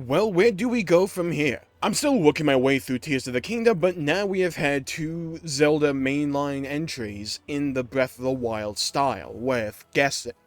Well, where do we go from here? I'm still working my way through Tears of the Kingdom, but now we have had two Zelda mainline entries in the Breath of the Wild style, with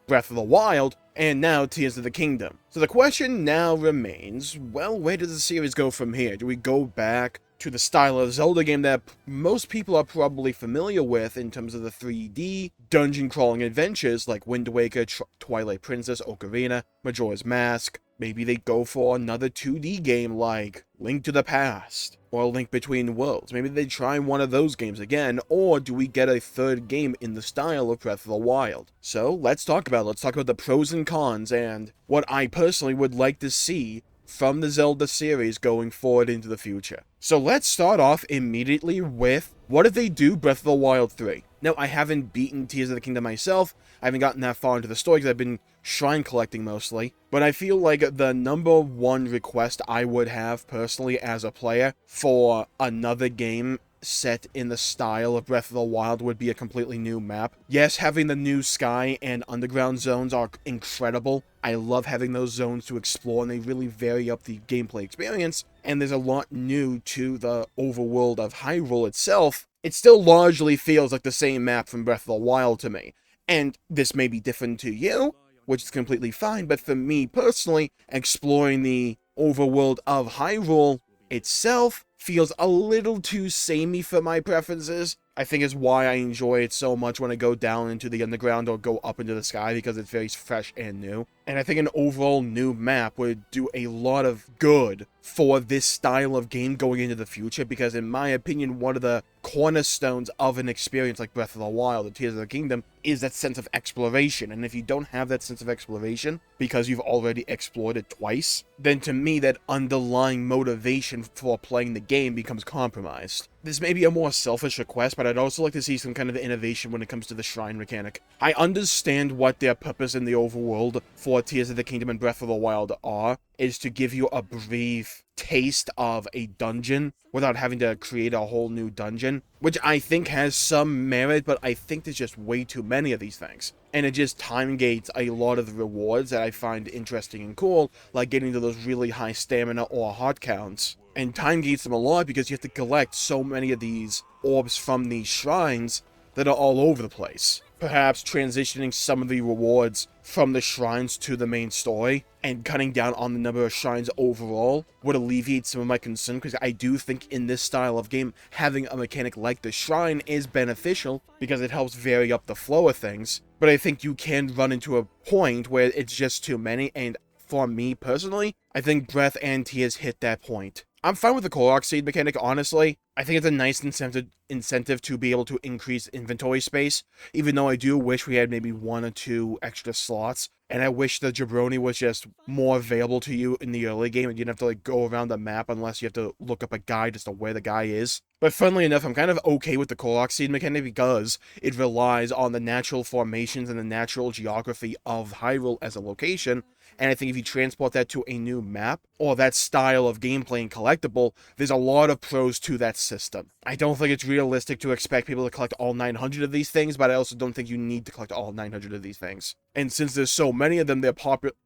Breath of the Wild and now Tears of the Kingdom. So the question now remains, well, where does the series go from here? Do we go back to the style of Zelda game that most people are probably familiar with in terms of the 3D dungeon crawling adventures like Wind Waker, Twilight Princess, Ocarina, Majora's Mask? Maybe they go for another 2D game like Link to the Past or Link Between Worlds. Maybe they try one of those games again, or do we get a third game in the style of Breath of the Wild? So let's talk about the pros and cons and what I personally would like to see from the Zelda series going forward into the future. So let's start off immediately with, what if they do Breath of the Wild 3? Now, I haven't beaten Tears of the Kingdom myself, I haven't gotten that far into the story because I've been shrine collecting mostly, but I feel like the number one request I would have personally as a player for another game set in the style of Breath of the Wild would be a completely new map. Yes, having the new sky and underground zones are incredible. I love having those zones to explore, and they really vary up the gameplay experience, and there's a lot new to the overworld of Hyrule itself. It still largely feels like the same map from Breath of the Wild to me, and this may be different to you, which is completely fine, but for me personally, exploring the overworld of Hyrule itself feels a little too samey for my preferences. I think is why I enjoy it so much when I go down into the underground or go up into the sky, because it's very fresh and new. And I think an overall new map would do a lot of good for this style of game going into the future, because in my opinion, one of the cornerstones of an experience like Breath of the Wild or Tears of the Kingdom is that sense of exploration. And if you don't have that sense of exploration because you've already explored it twice, then to me that underlying motivation for playing the game becomes compromised. This may be a more selfish request, but I'd also like to see some kind of innovation when it comes to the shrine mechanic. I understand what their purpose in the overworld for Tears of the Kingdom and Breath of the Wild is to give you a brief taste of a dungeon without having to create a whole new dungeon, which I think has some merit, but I think there's just way too many of these things. And it just time gates a lot of the rewards that I find interesting and cool, like getting to those really high stamina or heart counts. And time gates them a lot because you have to collect so many of these orbs from these shrines that are all over the place. Perhaps transitioning some of the rewards from the shrines to the main story and cutting down on the number of shrines overall would alleviate some of my concern, because I do think in this style of game, having a mechanic like the shrine is beneficial because it helps vary up the flow of things. But I think you can run into a point where it's just too many, and for me personally, I think Breath and Tears hit that point. I'm fine with the Korok Seed mechanic, honestly. I think it's a nice incentive to be able to increase inventory space, even though I do wish we had maybe 1 or 2 extra slots, and I wish the Jabroni was just more available to you in the early game, and you didn't have to go around the map unless you have to look up a guide as to where the guy is. But funnily enough, I'm kind of okay with the Korok Seed mechanic because it relies on the natural formations and the natural geography of Hyrule as a location, and I think if you transport that to a new map, or that style of gameplay and collectible, there's a lot of pros to that system. I don't think it's realistic to expect people to collect all 900 of these things, but I also don't think you need to collect all 900 of these things. And since there's so many of them, they're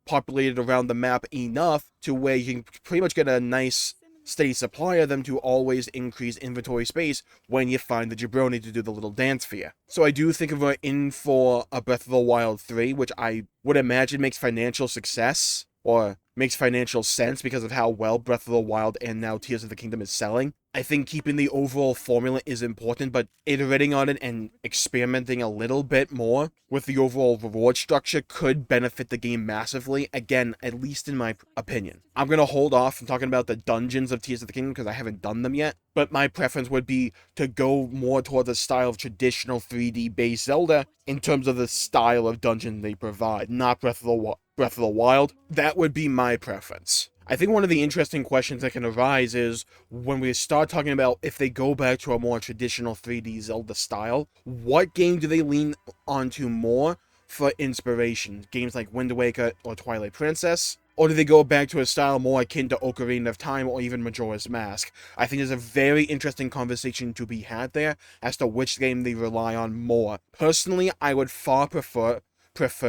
populated around the map enough to where you can pretty much get a nice steady supply of them to always increase inventory space when you find the Jabroni to do the little dance for you. So I do think we're in for a Breath of the Wild 3, which I would imagine makes financial success, or makes financial sense because of how well Breath of the Wild and now Tears of the Kingdom is selling. I think keeping the overall formula is important, but iterating on it and experimenting a little bit more with the overall reward structure could benefit the game massively, again, at least in my opinion. I'm going to hold off from talking about the dungeons of Tears of the Kingdom because I haven't done them yet, but my preference would be to go more towards the style of traditional 3D-based Zelda in terms of the style of dungeon they provide, not Breath of the Wild. That would be my preference. I think one of the interesting questions that can arise is when we start talking about if they go back to a more traditional 3D Zelda style, what game do they lean onto more for inspiration? Games like Wind Waker or Twilight Princess? Or do they go back to a style more akin to Ocarina of Time or even Majora's Mask? I think there's a very interesting conversation to be had there as to which game they rely on more. Personally, I would far prefer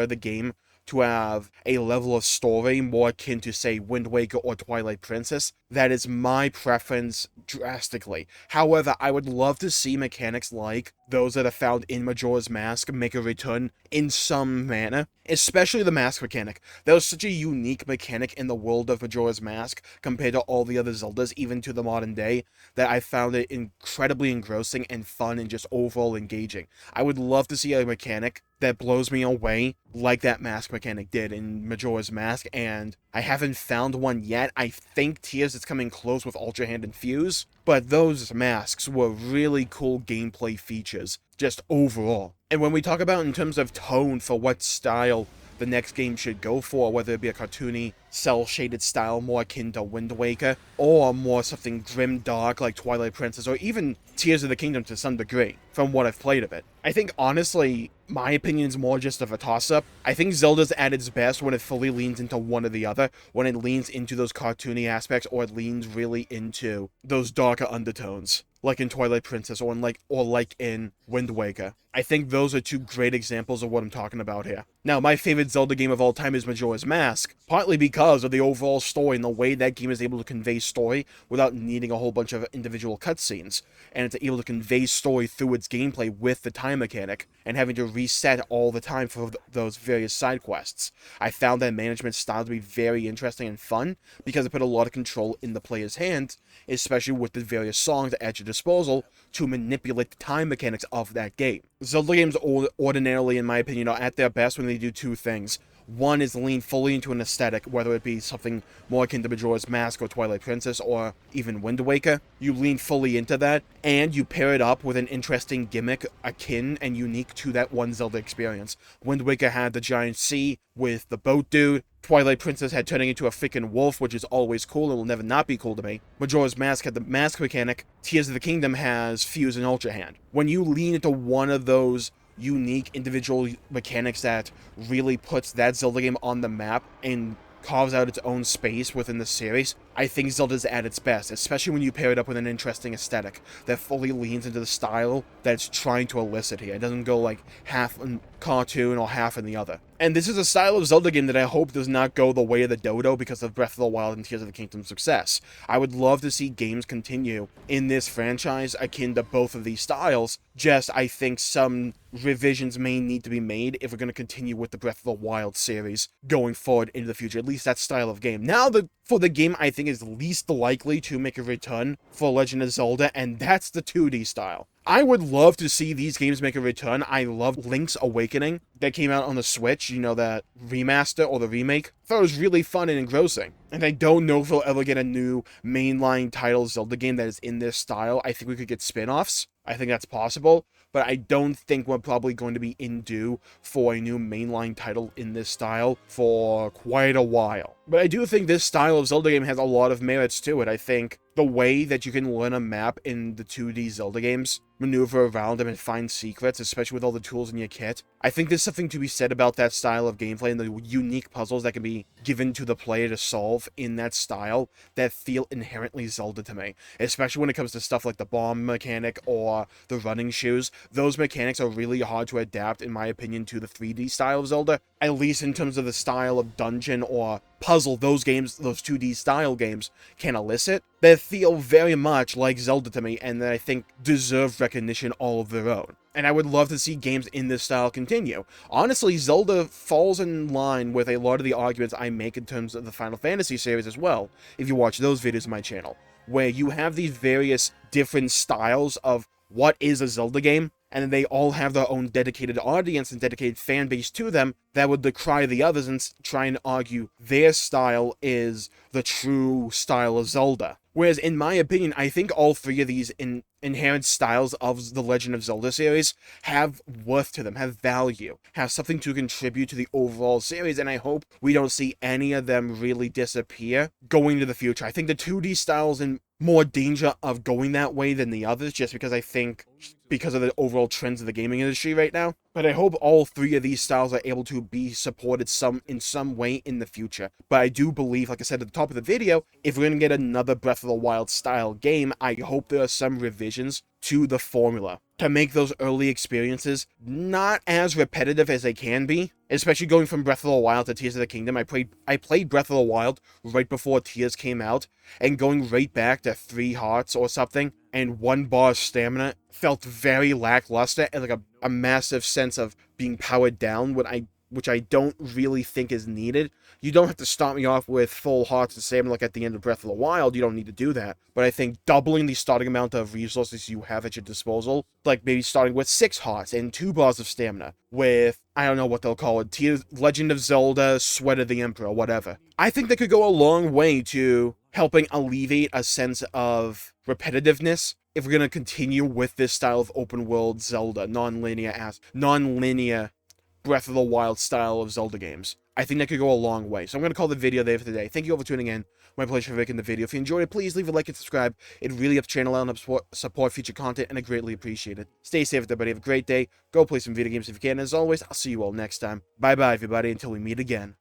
the game to have a level of story more akin to, say, Wind Waker or Twilight Princess, that is my preference drastically. However, I would love to see mechanics like those that are found in Majora's Mask make a return in some manner, especially the mask mechanic. That was such a unique mechanic in the world of Majora's Mask compared to all the other Zeldas, even to the modern day, that I found it incredibly engrossing and fun and just overall engaging. I would love to see a mechanic that blows me away like that mask mechanic did in Majora's Mask, and I haven't found one yet. I think Tears is coming close with Ultra Hand and Fuse, but those masks were really cool gameplay features, just overall. And when we talk about in terms of tone for what style the next game should go for, whether it be a cartoony, cel-shaded style more akin to Wind Waker, or more something grim dark like Twilight Princess, or even Tears of the Kingdom to some degree, from what I've played of it. I think, honestly, my opinion is more just of a toss-up. I think Zelda's at its best when it fully leans into one or the other, when it leans into those cartoony aspects, or it leans really into those darker undertones, like in Twilight Princess, or like in Wind Waker. I think those are two great examples of what I'm talking about here. Now, my favorite Zelda game of all time is Majora's Mask, partly because of the overall story and the way that game is able to convey story without needing a whole bunch of individual cutscenes, and it's able to convey story through its gameplay with the time mechanic, and having to reset all the time for those various side quests. I found that management style to be very interesting and fun, because it put a lot of control in the player's hand, especially with the various songs at your disposal to manipulate the time mechanics of that game. Zelda games ordinarily, in my opinion, are at their best when they do two things. One is lean fully into an aesthetic, whether it be something more akin to Majora's Mask or Twilight Princess or even Wind Waker. You lean fully into that, and you pair it up with an interesting gimmick akin and unique to that one Zelda experience. Wind Waker had the giant sea with the boat dude. Twilight Princess had turning into a freaking wolf, which is always cool and will never not be cool to me. Majora's Mask had the mask mechanic. Tears of the Kingdom has Fuse and Ultra Hand. When you lean into one of those unique individual mechanics that really puts that Zelda game on the map and carves out its own space within the series, I think Zelda's at its best, especially when you pair it up with an interesting aesthetic that fully leans into the style that it's trying to elicit here. It doesn't go like half in cartoon or half in the other. And this is a style of Zelda game that I hope does not go the way of the dodo because of Breath of the Wild and Tears of the Kingdom's success. I would love to see games continue in this franchise akin to both of these styles, just I think some revisions may need to be made if we're going to continue with the Breath of the Wild series going forward into the future, at least that style of game. Now, for the game I think is least likely to make a return for Legend of Zelda, and that's the 2D style. I would love to see these games make a return. I love Link's Awakening that came out on the Switch, you know, that remaster or the remake. I thought it was really fun and engrossing. And I don't know if we'll ever get a new mainline title Zelda game that is in this style. I think we could get spin-offs. I think that's possible. But I don't think we're probably going to be in due for a new mainline title in this style for quite a while. But I do think this style of Zelda game has a lot of merits to it. I think the way that you can learn a map in the 2D Zelda games, maneuver around them and find secrets, especially with all the tools in your kit, I think there's something to be said about that style of gameplay and the unique puzzles that can be given to the player to solve in that style that feel inherently Zelda to me, especially when it comes to stuff like the bomb mechanic or the running shoes. Those mechanics are really hard to adapt, in my opinion, to the 3D style of Zelda, at least in terms of the style of dungeon or puzzle those games, those 2D style games, can elicit, that feel very much like Zelda to me, and that I think deserve recognition all of their own. And I would love to see games in this style continue. Honestly, Zelda falls in line with a lot of the arguments I make in terms of the Final Fantasy series as well, if you watch those videos on my channel, where you have these various different styles of what is a Zelda game, and they all have their own dedicated audience and dedicated fan base to them that would decry the others and try and argue their style is the true style of Zelda. Whereas, in my opinion, I think all three of these inherent styles of the Legend of Zelda series have worth to them, have value, have something to contribute to the overall series, and I hope we don't see any of them really disappear going into the future. I think the 2D style's in more danger of going that way than the others, just because I think because of the overall trends of the gaming industry right now. But I hope all three of these styles are able to be supported in some way in the future. But I do believe, like I said at the top of the video, if we're going to get another Breath of the Wild style game, I hope there are some revisions to the formula to make those early experiences not as repetitive as they can be, Especially going from Breath of the Wild to Tears of the Kingdom. I played Breath of the Wild right before Tears came out, and going right back to 3 hearts or something, and 1 bar of stamina felt very lackluster, and like a massive sense of being powered down, which I don't really think is needed. You don't have to start me off with full hearts and stamina like at the end of Breath of the Wild. You don't need to do that. But I think doubling the starting amount of resources you have at your disposal, like maybe starting with 6 hearts and 2 bars of stamina, with, I don't know what they'll call it, Legend of Zelda, Sweat of the Emperor, whatever. I think that could go a long way to helping alleviate a sense of repetitiveness if we're going to continue with this style of open world Zelda, non-linear Breath of the Wild style of Zelda games. I think that could go a long way. So I'm going to call the video there for today. Thank you all for tuning in. My pleasure for making the video. If you enjoyed it, please leave a like and subscribe. It really helps the channel out and helps support future content, and I greatly appreciate it. Stay safe, everybody. Have a great day. Go play some video games if you can. As always, I'll see you all next time. Bye-bye, everybody, until we meet again.